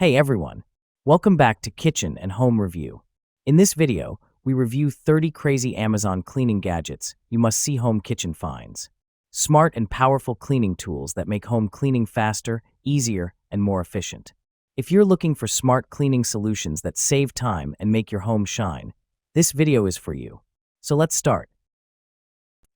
Hey everyone, welcome back to Kitchen and Home Review. In this video, we review 30 crazy Amazon cleaning gadgets you must see home kitchen finds. Smart and powerful cleaning tools that make home cleaning faster, easier, and more efficient. If you're looking for smart cleaning solutions that save time and make your home shine, this video is for you. So let's start.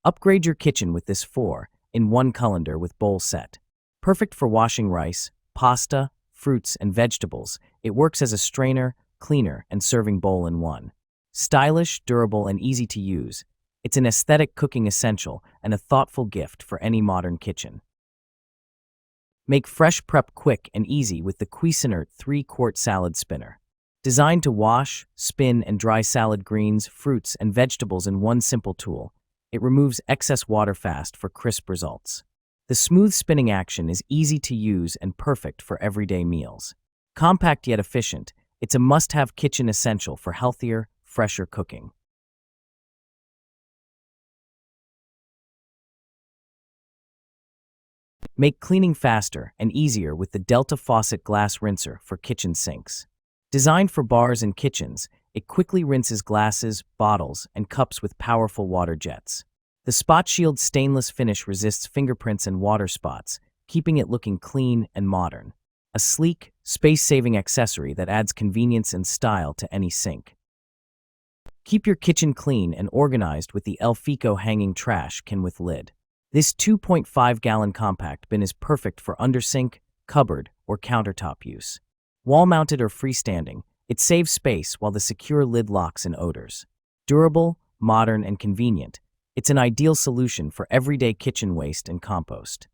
Upgrade your kitchen with this 4-in-1 colander with bowl set. Perfect for washing rice, pasta, fruits, and vegetables. It works as a strainer, cleaner, and serving bowl in one. Stylish, durable, and easy to use, it's an aesthetic cooking essential and a thoughtful gift for any modern kitchen. Make fresh prep quick and easy with the Cuisinart 3-quart salad spinner. Designed to wash, spin, and dry salad greens, fruits, and vegetables in one simple tool, it removes excess water fast for crisp results. The smooth spinning action is easy to use and perfect for everyday meals. Compact yet efficient, it's a must-have kitchen essential for healthier, fresher cooking. Make cleaning faster and easier with the Delta Faucet glass rinser for kitchen sinks. Designed for bars and kitchens, it quickly rinses glasses, bottles, and cups with powerful water jets. The Spot Shield stainless finish resists fingerprints and water spots, keeping it looking clean and modern. A sleek, space-saving accessory that adds convenience and style to any sink. Keep your kitchen clean and organized with the El Fico hanging trash can with lid. This 2.5-gallon compact bin is perfect for undersink, cupboard, or countertop use. Wall-mounted or freestanding, it saves space while the secure lid locks in odors. Durable, modern, and convenient, it's an ideal solution for everyday kitchen waste and compost.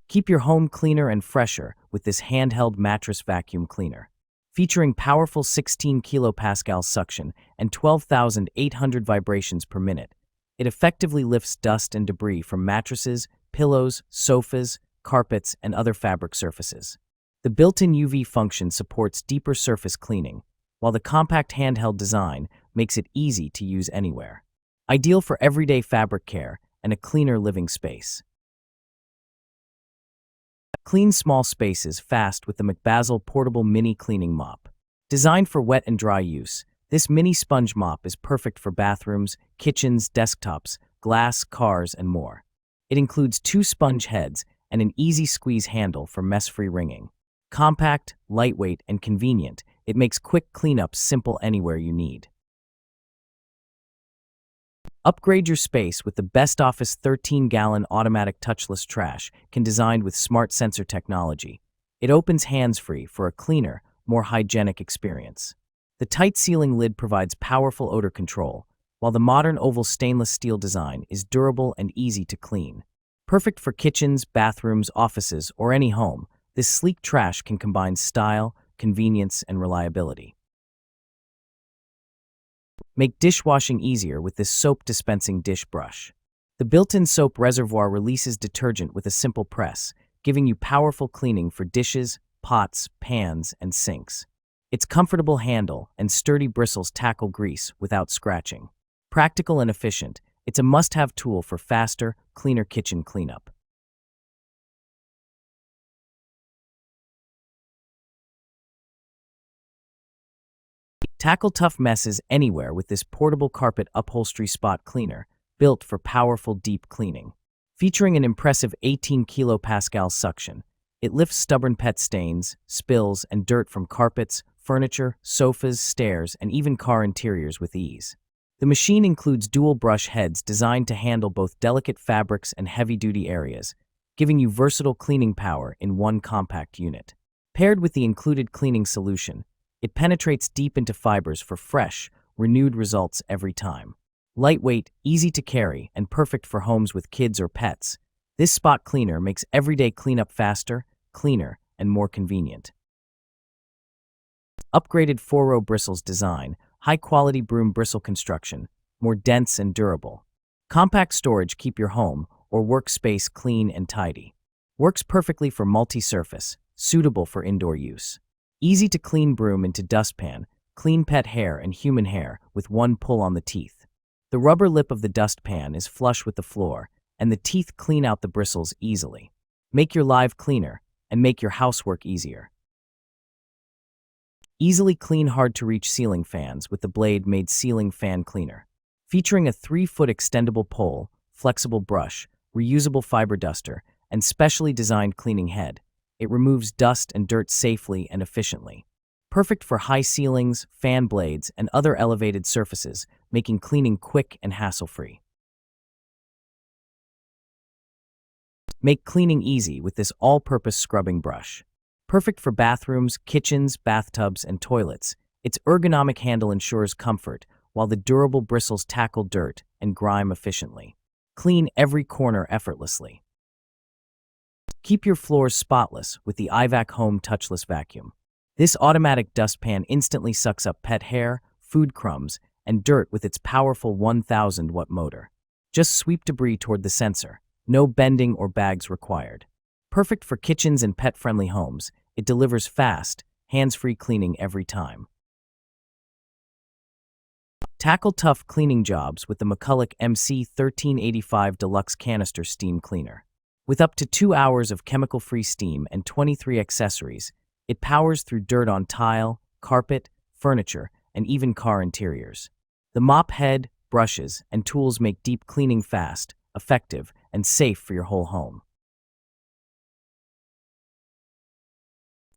Keep your home cleaner and fresher with this handheld mattress vacuum cleaner. Featuring powerful 16 kilopascal suction and 12,800 vibrations per minute, it effectively lifts dust and debris from mattresses, pillows, sofas, carpets, and other fabric surfaces. The built-in UV function supports deeper surface cleaning, while the compact handheld design makes it easy to use anywhere. Ideal for everyday fabric care and a cleaner living space. Clean small spaces fast with the McBasil portable mini cleaning mop. Designed for wet and dry use, this mini sponge mop is perfect for bathrooms, kitchens, desktops, glass, cars, and more. It includes 2 sponge heads and an easy squeeze handle for mess-free wringing. Compact, lightweight, and convenient, it makes quick cleanups simple anywhere you need. Upgrade your space with the Best Office 13-gallon automatic touchless trash can designed with smart sensor technology. It opens hands-free for a cleaner, more hygienic experience. The tight sealing lid provides powerful odor control, while the modern oval stainless steel design is durable and easy to clean. Perfect for kitchens, bathrooms, offices, or any home, this sleek trash can combine style, convenience, and reliability. Make dishwashing easier with this soap dispensing dish brush. The built-in soap reservoir releases detergent with a simple press, giving you powerful cleaning for dishes, pots, pans, and sinks. Its comfortable handle and sturdy bristles tackle grease without scratching. Practical and efficient, it's a must-have tool for faster, cleaner kitchen cleanup. Tackle tough messes anywhere with this portable carpet upholstery spot cleaner, built for powerful deep cleaning. Featuring an impressive 18 kilopascal suction, it lifts stubborn pet stains, spills, and dirt from carpets, furniture, sofas, stairs, and even car interiors with ease. The machine includes dual brush heads designed to handle both delicate fabrics and heavy-duty areas, giving you versatile cleaning power in one compact unit. Paired with the included cleaning solution, it penetrates deep into fibers for fresh, renewed results every time. Lightweight, easy to carry, and perfect for homes with kids or pets, this spot cleaner makes everyday cleanup faster, cleaner, and more convenient. Upgraded 4-row bristles design, high-quality broom bristle construction, more dense and durable. Compact storage keep your home or workspace clean and tidy. Works perfectly for multi-surface, suitable for indoor use. Easy to clean broom into dustpan, clean pet hair and human hair with one pull on the teeth. The rubber lip of the dustpan is flush with the floor, and the teeth clean out the bristles easily. Make your live cleaner and make your housework easier. Easily clean hard-to-reach ceiling fans with the blade-made ceiling fan cleaner. Featuring a 3-foot extendable pole, flexible brush, reusable fiber duster, and specially designed cleaning head, it removes dust and dirt safely and efficiently. Perfect for high ceilings, fan blades, and other elevated surfaces, making cleaning quick and hassle-free. Make cleaning easy with this all-purpose scrubbing brush. Perfect for bathrooms, kitchens, bathtubs, and toilets, its ergonomic handle ensures comfort, while the durable bristles tackle dirt and grime efficiently. Clean every corner effortlessly. Keep your floors spotless with the iVac Home Touchless Vacuum. This automatic dustpan instantly sucks up pet hair, food crumbs, and dirt with its powerful 1,000-watt motor. Just sweep debris toward the sensor. No bending or bags required. Perfect for kitchens and pet-friendly homes, it delivers fast, hands-free cleaning every time. Tackle tough cleaning jobs with the McCulloch MC1385 Deluxe Canister Steam Cleaner. With up to 2 hours of chemical-free steam and 23 accessories, it powers through dirt on tile, carpet, furniture, and even car interiors. The mop head, brushes, and tools make deep cleaning fast, effective, and safe for your whole home.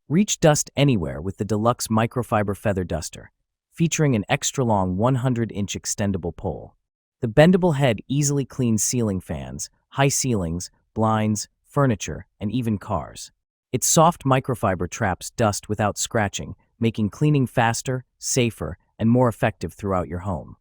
Reach dust anywhere with the Deluxe Microfiber Feather Duster, featuring an extra-long 100-inch extendable pole. The bendable head easily cleans ceiling fans, high ceilings, blinds, furniture, and even cars. Its soft microfiber traps dust without scratching, making cleaning faster, safer, and more effective throughout your home.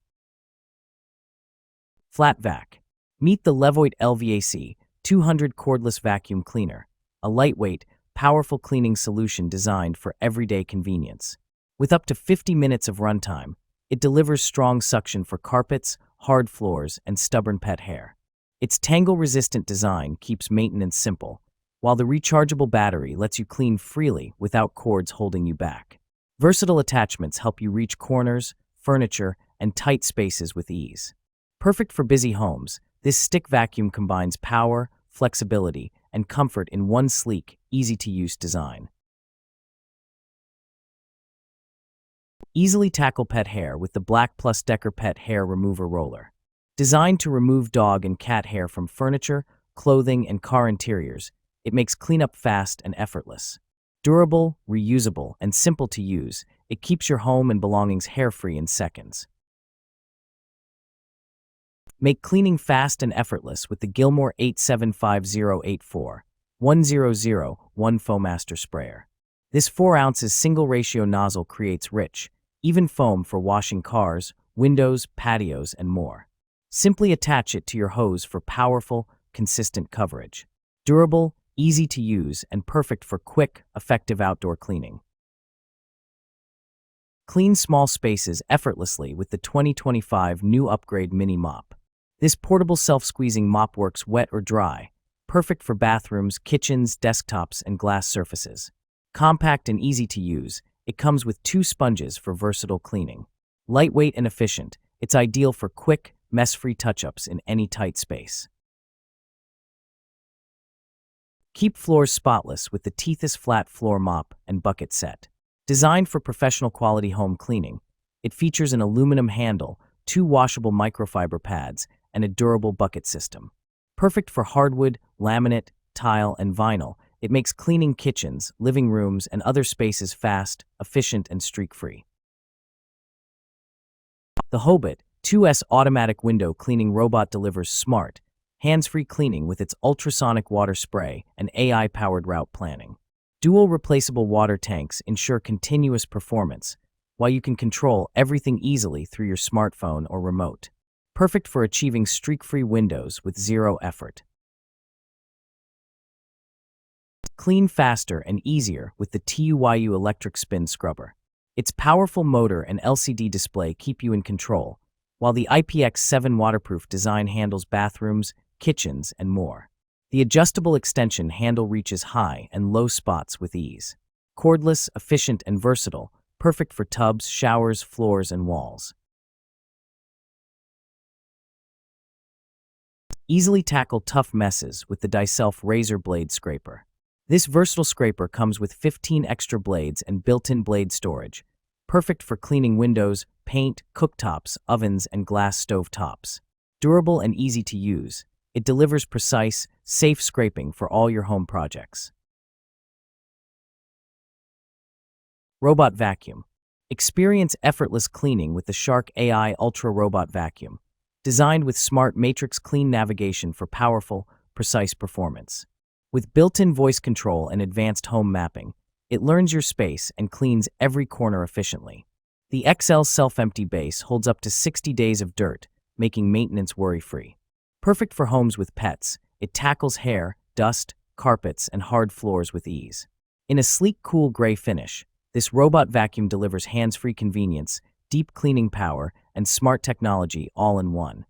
Flat Vac. Meet the Levoit LVAC 200 Cordless Vacuum Cleaner, a lightweight, powerful cleaning solution designed for everyday convenience. With up to 50 minutes of runtime, it delivers strong suction for carpets, hard floors, and stubborn pet hair. Its tangle-resistant design keeps maintenance simple, while the rechargeable battery lets you clean freely without cords holding you back. Versatile attachments help you reach corners, furniture, and tight spaces with ease. Perfect for busy homes, this stick vacuum combines power, flexibility, and comfort in one sleek, easy-to-use design. Easily tackle pet hair with the Black Plus Decker Pet Hair Remover Roller. Designed to remove dog and cat hair from furniture, clothing, and car interiors, it makes cleanup fast and effortless. Durable, reusable, and simple to use, it keeps your home and belongings hair-free in seconds. Make cleaning fast and effortless with the Gilmore 875084 1001 Foamaster Sprayer. This 4 ounces single-ratio nozzle creates rich, even foam for washing cars, windows, patios, and more. Simply attach it to your hose for powerful, consistent coverage. Durable, easy to use, and perfect for quick, effective outdoor cleaning. Clean small spaces effortlessly with the 2025 new Upgrade Mini Mop. This portable self-squeezing mop works wet or dry, perfect for bathrooms, kitchens, desktops, and glass surfaces. Compact and easy to use, it comes with 2 sponges for versatile cleaning. Lightweight and efficient, it's ideal for quick, mess-free touch-ups in any tight space. Keep floors spotless with the Tethys Flat Floor Mop and Bucket Set. Designed for professional quality home cleaning, it features an aluminum handle, 2 washable microfiber pads, and a durable bucket system. Perfect for hardwood, laminate, tile, and vinyl, it makes cleaning kitchens, living rooms, and other spaces fast, efficient, and streak-free. The Hobit 2S automatic window cleaning robot delivers smart, hands-free cleaning with its ultrasonic water spray and AI-powered route planning. Dual replaceable water tanks ensure continuous performance, while you can control everything easily through your smartphone or remote. Perfect for achieving streak-free windows with zero effort. Clean faster and easier with the TUYU Electric Spin Scrubber. Its powerful motor and LCD display keep you in control, while the IPX7 waterproof design handles bathrooms, kitchens, and more. The adjustable extension handle reaches high and low spots with ease. Cordless, efficient, and versatile, perfect for tubs, showers, floors, and walls. Easily tackle tough messes with the Dyself Razor Blade Scraper. This versatile scraper comes with 15 extra blades and built-in blade storage, perfect for cleaning windows, paint, cooktops, ovens, and glass stove tops. Durable and easy to use, it delivers precise, safe scraping for all your home projects. Robot Vacuum. Experience effortless cleaning with the Shark AI Ultra Robot Vacuum, designed with smart matrix clean navigation for powerful, precise performance. With built-in voice control and advanced home mapping, it learns your space and cleans every corner efficiently. The XL self-empty base holds up to 60 days of dirt, making maintenance worry-free. Perfect for homes with pets, it tackles hair, dust, carpets, and hard floors with ease. In a sleek, cool gray finish, this robot vacuum delivers hands-free convenience, deep cleaning power, and smart technology all in one.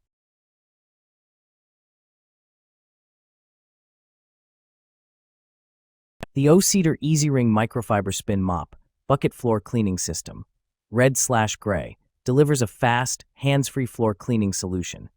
The O-Cedar Easy Ring Microfiber Spin Mop Bucket Floor Cleaning System, red/gray, delivers a fast, hands-free floor cleaning solution.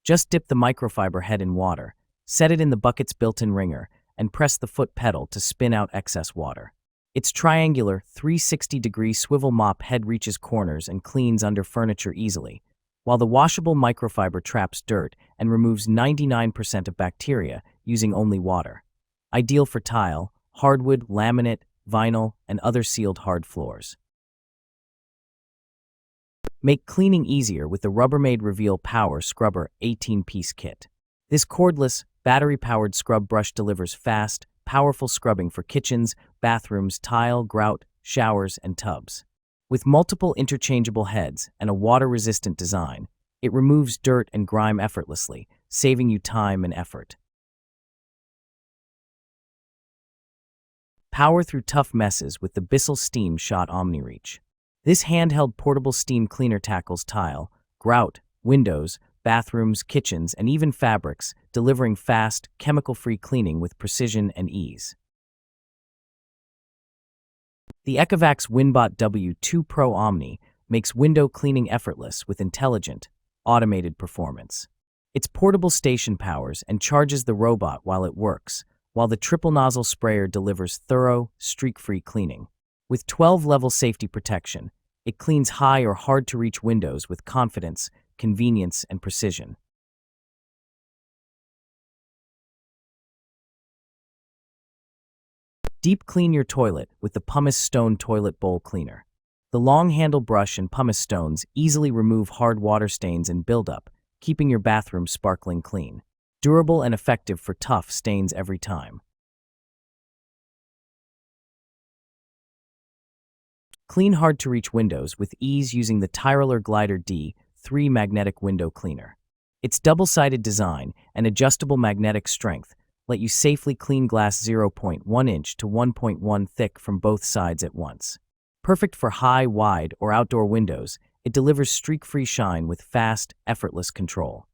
Just dip the microfiber head in water, set it in the bucket's built-in wringer, and press the foot pedal to spin out excess water. Its triangular, 360-degree swivel mop head reaches corners and cleans under furniture easily, while the washable microfiber traps dirt and removes 99% of bacteria using only water. Ideal for tile, hardwood, laminate, vinyl, and other sealed hard floors. Make cleaning easier with the Rubbermaid Reveal Power Scrubber 18-piece kit. This cordless, battery-powered scrub brush delivers fast, powerful scrubbing for kitchens, bathrooms, tile, grout, showers, and tubs. With multiple interchangeable heads and a water-resistant design, it removes dirt and grime effortlessly, saving you time and effort. Power through tough messes with the Bissell Steam Shot OmniReach. This handheld portable steam cleaner tackles tile, grout, windows, bathrooms, kitchens, and even fabrics, delivering fast, chemical-free cleaning with precision and ease. The Ecovacs Winbot W2 Pro Omni makes window cleaning effortless with intelligent, automated performance. Its portable station powers and charges the robot while it works, while the triple-nozzle sprayer delivers thorough, streak-free cleaning. With 12-level safety protection, it cleans high or hard-to-reach windows with confidence, convenience, and precision. Deep clean your toilet with the Pumice Stone Toilet Bowl Cleaner. The long handle brush and pumice stones easily remove hard water stains and buildup, keeping your bathroom sparkling clean. Durable and effective for tough stains every time. Clean hard-to-reach windows with ease using the Tyroler Glider D3 magnetic window cleaner. Its double-sided design and adjustable magnetic strength let you safely clean glass 0.1 inch to 1.1 thick from both sides at once. Perfect for high, wide, or outdoor windows, it delivers streak-free shine with fast, effortless control.